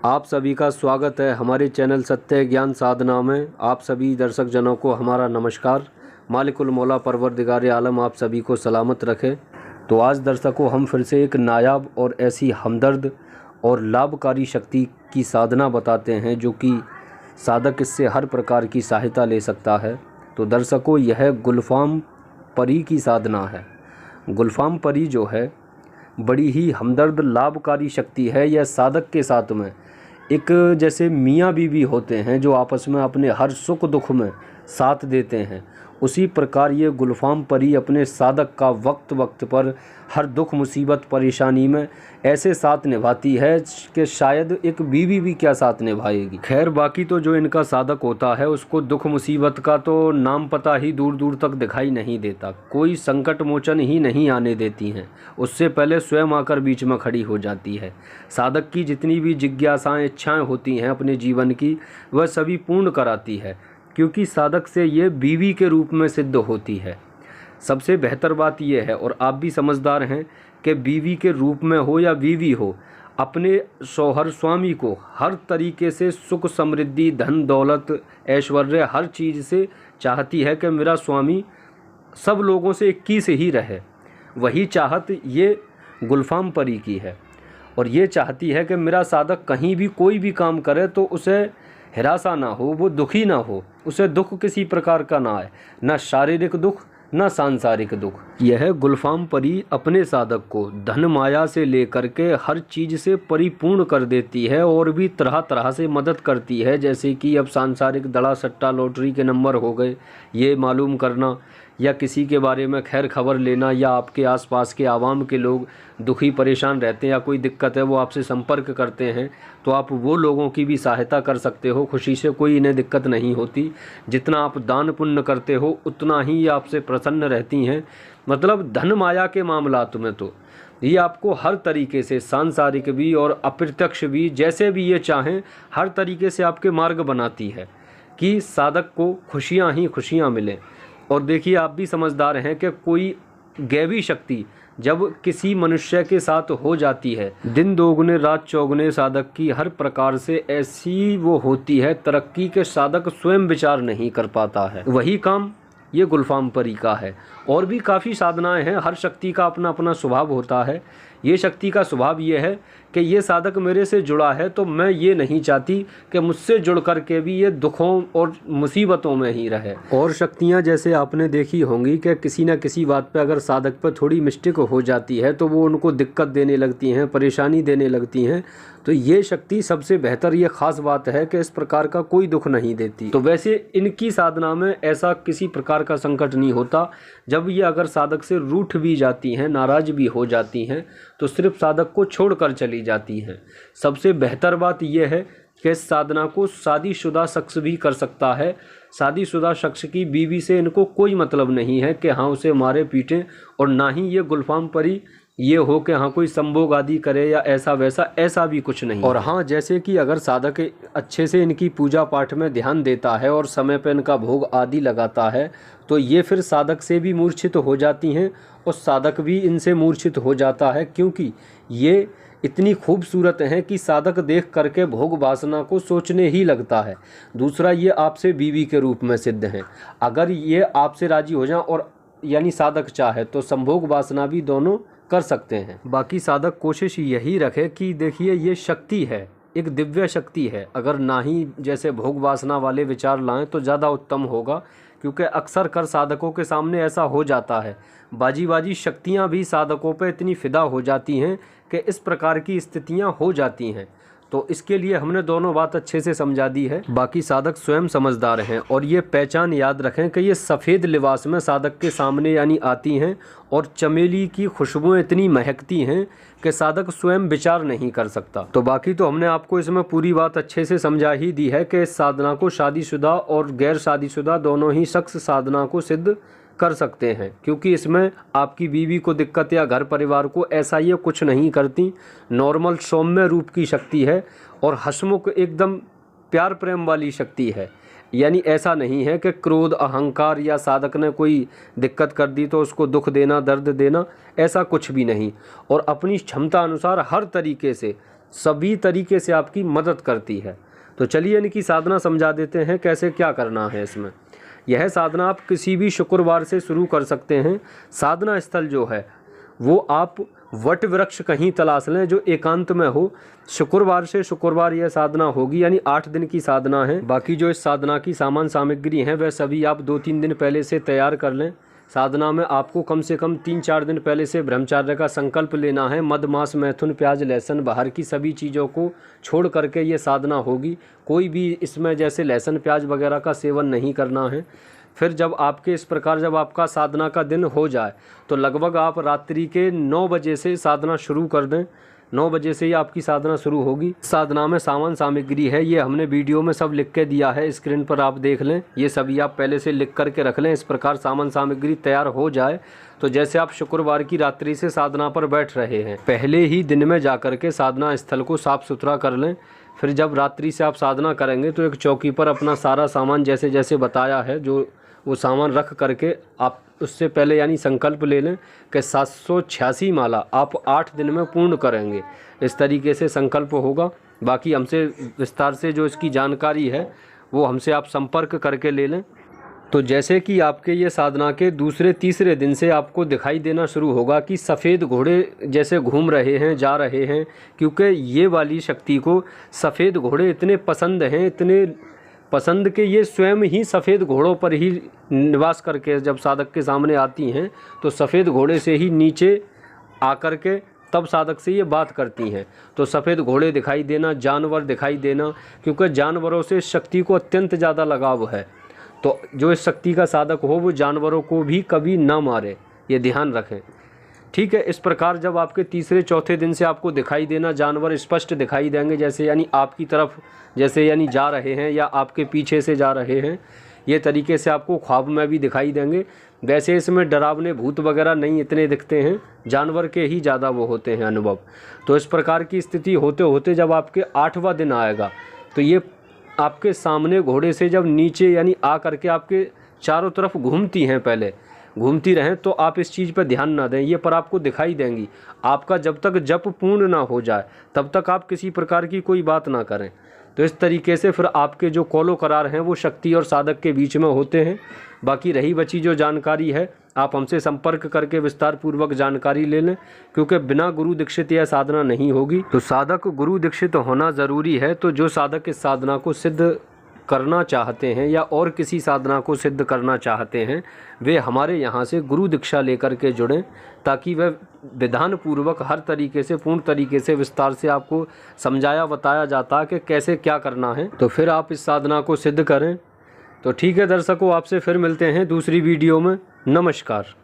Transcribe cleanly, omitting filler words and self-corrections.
आप सभी का स्वागत है हमारे चैनल सत्य ज्ञान साधना में। आप सभी दर्शक जनों को हमारा नमस्कार। मालिकुल मौला परवरदिगार आलम आप सभी को सलामत रखे। तो आज दर्शकों हम फिर से एक नायाब और ऐसी हमदर्द और लाभकारी शक्ति की साधना बताते हैं जो कि साधक इससे हर प्रकार की सहायता ले सकता है। तो दर्शकों यह गुलफाम परी की साधना है। गुलफाम परी जो है बड़ी ही हमदर्द लाभकारी शक्ति है। यह साधक के साथ में एक जैसे मियाँ बीवी होते हैं जो आपस में अपने हर सुख दुख में साथ देते हैं, उसी प्रकार ये गुलफाम परी अपने साधक का वक्त वक्त पर हर दुख मुसीबत परेशानी में ऐसे साथ निभाती है कि शायद एक बीवी भी क्या साथ निभाएगी। खैर बाकी तो जो इनका साधक होता है उसको दुख मुसीबत का तो नाम पता ही दूर दूर तक दिखाई नहीं देता, कोई संकट मोचन ही नहीं आने देती हैं। उससे पहले स्वयं आकर बीच में खड़ी हो जाती है। साधक की जितनी भी जिज्ञासाएं इच्छाएं होती हैं अपने जीवन की वह सभी पूर्ण कराती है, क्योंकि साधक से ये बीवी के रूप में सिद्ध होती है। सबसे बेहतर बात यह है, और आप भी समझदार हैं, कि बीवी के रूप में हो या बीवी हो, अपने शौहर स्वामी को हर तरीके से सुख समृद्धि धन दौलत ऐश्वर्य हर चीज़ से चाहती है कि मेरा स्वामी सब लोगों से एक से ही रहे। वही चाहत ये गुलफाम परी की है, और ये चाहती है कि मेरा साधक कहीं भी कोई भी काम करे तो उसे हिरासा ना हो, वो दुखी ना हो, उसे दुख किसी प्रकार का ना आए, ना शारीरिक दुख ना सांसारिक दुख। यह गुलफाम परी अपने साधक को धन माया से लेकर के हर चीज़ से परिपूर्ण कर देती है और भी तरह तरह से मदद करती है। जैसे कि अब सांसारिक दड़ा सट्टा लॉटरी के नंबर हो गए, ये मालूम करना, या किसी के बारे में खैर खबर लेना, या आपके आसपास के आवाम के लोग दुखी परेशान रहते हैं या कोई दिक्कत है वो आपसे संपर्क करते हैं, तो आप वो लोगों की भी सहायता कर सकते हो खुशी से, कोई इन्हें दिक्कत नहीं होती। जितना आप दान पुण्य करते हो उतना ही ये आपसे प्रसन्न रहती हैं। मतलब धन माया के मामलात में तो ये आपको हर तरीके से सांसारिक भी और अप्रत्यक्ष भी जैसे भी ये चाहें हर तरीके से आपके मार्ग बनाती है कि साधक को खुशियाँ ही खुशियाँ मिलें। और देखिए आप भी समझदार हैं कि कोई दैवी शक्ति जब किसी मनुष्य के साथ हो जाती है, दिन दोगुने रात चौगुने साधक की हर प्रकार से ऐसी वो होती है तरक्की के साधक स्वयं विचार नहीं कर पाता है। वही काम ये गुलफाम परी का है। और भी काफ़ी साधनाएं हैं, हर शक्ति का अपना अपना स्वभाव होता है। ये शक्ति का स्वभाव ये है कि ये साधक मेरे से जुड़ा है तो मैं ये नहीं चाहती कि मुझसे जुड़ कर के भी ये दुखों और मुसीबतों में ही रहे। और शक्तियाँ जैसे आपने देखी होंगी कि किसी न किसी बात पे अगर साधक पर थोड़ी मिस्टेक हो जाती है तो वो उनको दिक्कत देने लगती हैं, परेशानी देने लगती हैं। तो ये शक्ति सबसे बेहतर ये ख़ास बात है कि इस प्रकार का कोई दुख नहीं देती। तो वैसे इनकी साधना में ऐसा किसी प्रकार का संकट नहीं होता। जब ये अगर साधक से रूठ भी जाती हैं, नाराज़ भी हो जाती हैं, तो सिर्फ साधक को छोड़कर चली जाती हैं। सबसे बेहतर बात यह है कि इस साधना को शादीशुदा शख्स भी कर सकता है। शादीशुदा शख्स की बीवी से इनको कोई मतलब नहीं है कि हाँ उसे मारे पीटें, और ना ही ये गुलफाम परी ये हो कि हाँ कोई संभोग आदि करे या ऐसा वैसा, ऐसा भी कुछ नहीं। और हाँ जैसे कि अगर साधक अच्छे से इनकी पूजा पाठ में ध्यान देता है और समय पर इनका भोग आदि लगाता है तो ये फिर साधक से भी मूर्छित हो जाती हैं और साधक भी इनसे मूर्छित हो जाता है, क्योंकि ये इतनी खूबसूरत हैं कि साधक देख करके भोग वासना को सोचने ही लगता है। दूसरा ये आपसे बीवी के रूप में सिद्ध हैं। अगर ये आपसे राजी हो जाएं और यानी साधक चाहे तो संभोग वासना भी दोनों कर सकते हैं। बाकी साधक कोशिश यही रखे कि देखिए ये शक्ति है, एक दिव्य शक्ति है। अगर ना ही जैसे भोग वासना वाले विचार लाएं तो ज़्यादा उत्तम होगा, क्योंकि अक्सर कर साधकों के सामने ऐसा हो जाता है। बाजी बाजी शक्तियां भी साधकों पर इतनी फिदा हो जाती हैं कि इस प्रकार की स्थितियां हो जाती हैं। तो इसके लिए हमने दोनों बात अच्छे से समझा दी है। बाकी साधक स्वयं समझदार हैं और ये पहचान याद रखें कि ये सफ़ेद लिबास में साधक के सामने यानी आती हैं और चमेली की खुशबुएं इतनी महकती हैं कि साधक स्वयं विचार नहीं कर सकता। तो बाकी तो हमने आपको इसमें पूरी बात अच्छे से समझा ही दी है कि इस साधना को शादीशुदा और गैर शादीशुदा दोनों ही शख्स साधना को सिद्ध कर सकते हैं, क्योंकि इसमें आपकी बीवी को दिक्कत या घर परिवार को ऐसा ये कुछ नहीं करती। नॉर्मल सौम्य रूप की शक्ति है और हसमुख एकदम प्यार प्रेम वाली शक्ति है। यानी ऐसा नहीं है कि क्रोध अहंकार या साधक ने कोई दिक्कत कर दी तो उसको दुख देना दर्द देना, ऐसा कुछ भी नहीं। और अपनी क्षमता अनुसार हर तरीके से सभी तरीके से आपकी मदद करती है। तो चलिए इनकी साधना समझा देते हैं कैसे क्या करना है इसमें। यह साधना आप किसी भी शुक्रवार से शुरू कर सकते हैं। साधना स्थल जो है वो आप वट वृक्ष कहीं तलाश लें जो एकांत में हो। शुक्रवार से शुक्रवार यह साधना होगी, यानी 8 दिन की साधना है। बाकी जो इस साधना की सामान सामग्री हैं वह सभी आप 2-3 दिन पहले से तैयार कर लें। साधना में आपको कम से कम 3-4 दिन पहले से ब्रह्मचार्य का संकल्प लेना है। मद, मांस, मैथुन, प्याज, लहसुन, बाहर की सभी चीज़ों को छोड़ करके ये साधना होगी। कोई भी इसमें जैसे लहसुन, प्याज वगैरह का सेवन नहीं करना है। फिर जब आपके इस प्रकार जब आपका साधना का दिन हो जाए तो लगभग आप रात्रि के 9 बजे से साधना शुरू कर दें। 9 बजे से ही आपकी साधना शुरू होगी। साधना में सामान सामग्री है, ये हमने वीडियो में सब लिख के दिया है, स्क्रीन पर आप देख लें। ये सभी आप पहले से लिख करके रख लें। इस प्रकार सामान सामग्री तैयार हो जाए तो जैसे आप शुक्रवार की रात्रि से साधना पर बैठ रहे हैं, पहले ही दिन में जा कर के साधना स्थल को साफ़ सुथरा कर लें। फिर जब रात्रि से आप साधना करेंगे तो एक चौकी पर अपना सारा सामान जैसे जैसे बताया है जो वो सामान रख करके आप उससे पहले यानी संकल्प ले लें कि 786 माला आप 8 दिन में पूर्ण करेंगे। इस तरीके से संकल्प होगा। बाकी हमसे विस्तार से जो इसकी जानकारी है वो हमसे आप संपर्क करके ले लें। तो जैसे कि आपके ये साधना के दूसरे तीसरे दिन से आपको दिखाई देना शुरू होगा कि सफ़ेद घोड़े जैसे घूम रहे हैं, जा रहे हैं, क्योंकि ये वाली शक्ति को सफ़ेद घोड़े इतने पसंद हैं, इतने पसंद के ये स्वयं ही सफ़ेद घोड़ों पर ही निवास करके जब साधक के सामने आती हैं तो सफ़ेद घोड़े से ही नीचे आकर के तब साधक से ये बात करती हैं। तो सफ़ेद घोड़े दिखाई देना, जानवर दिखाई देना, क्योंकि जानवरों से शक्ति को अत्यंत ज़्यादा लगाव है। तो जो इस शक्ति का साधक हो वो जानवरों को भी कभी ना मारे, ये ध्यान रखें। ठीक है। इस प्रकार जब आपके तीसरे चौथे दिन से आपको दिखाई देना जानवर स्पष्ट दिखाई देंगे, जैसे यानी आपकी तरफ जैसे यानी जा रहे हैं या आपके पीछे से जा रहे हैं, ये तरीके से आपको ख्वाब में भी दिखाई देंगे। वैसे इसमें डरावने भूत वगैरह नहीं इतने दिखते हैं, जानवर के ही ज़्यादा वो होते हैं अनुभव। तो इस प्रकार की स्थिति होते होते जब आपके 8वां दिन आएगा तो ये आपके सामने घोड़े से जब नीचे यानी आ करके आपके चारों तरफ घूमती हैं, पहले घूमती रहें, तो आप इस चीज़ पर ध्यान ना दें, ये पर आपको दिखाई देंगी। आपका जब तक जप पूर्ण ना हो जाए तब तक आप किसी प्रकार की कोई बात ना करें। तो इस तरीके से फिर आपके जो कौलो करार हैं वो शक्ति और साधक के बीच में होते हैं। बाकी रही बची जो जानकारी है आप हमसे संपर्क करके विस्तार पूर्वक जानकारी ले लें, क्योंकि बिना गुरु दीक्षित यह साधना नहीं होगी। तो साधक गुरु दीक्षित होना ज़रूरी है। तो जो साधक इस साधना को सिद्ध करना चाहते हैं या और किसी साधना को सिद्ध करना चाहते हैं वे हमारे यहाँ से गुरु दीक्षा लेकर के जुड़ें, ताकि वह विधान पूर्वक हर तरीके से पूर्ण तरीके से विस्तार से आपको समझाया बताया जाता है कि कैसे क्या करना है। तो फिर आप इस साधना को सिद्ध करें। तो ठीक है दर्शकों, आपसे फिर मिलते हैं दूसरी वीडियो में। नमस्कार।